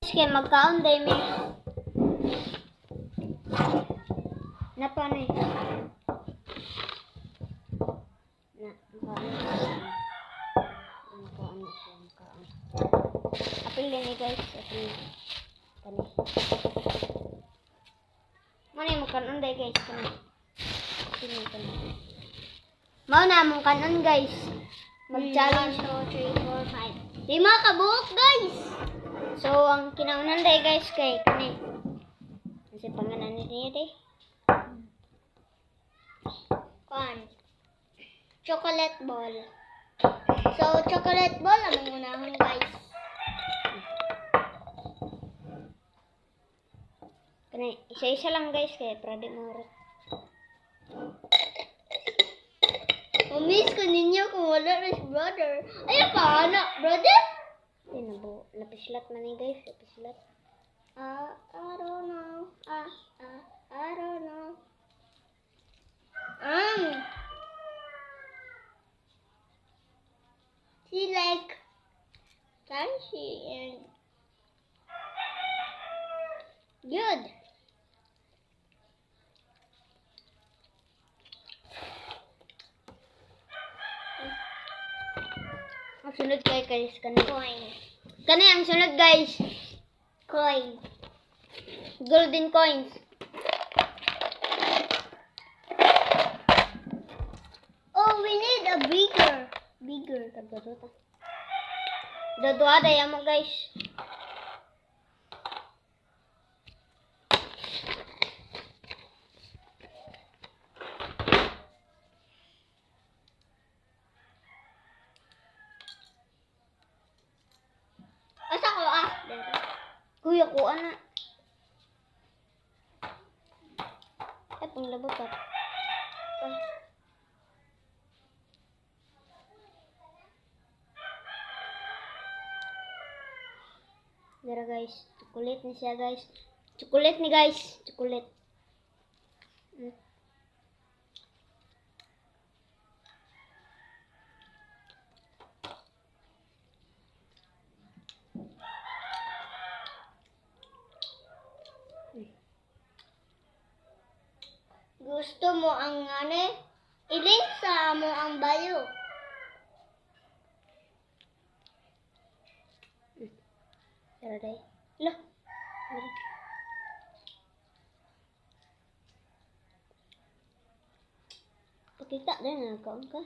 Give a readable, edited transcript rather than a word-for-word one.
Sige, magkaon day mi. Napa na eh. Magkaon. Apil din eh guys. Apil. Kani. Muna yung magkaon day guys. Kani. Apil yung kani. Mau na mong kanon guys. Mag-challenge. 1, 2, 3, 4, 5. 5 kabuok guys. So ang kinaunan day guys kay kani. Kasi pangalan niya day. Chocolate ball. So, chocolate ball ang unahon guys. Kani isa-isa lang guys kay para di mo Mamiss ko ninyo kung wala na si brother. Ay, paano, brother? Tinabo, lapislat man ni guys, lapislat. I don't know. I don't know. She like crunchy and good. Ang sunod kay guys kani. Coin. Kani ang sunod guys. Coin. Golden coins. Oh, we need a bigger. Kadto. Dodua day mo guys. Asa ko Kuya ko ana. Ay panglabot ka. Dara guys, chocolate ni siya guys. Chocolate ni guys, chocolate. gusto mo ang ilink sa mo ang bayo. Dara day. Lo. Pakita din na kaon ka.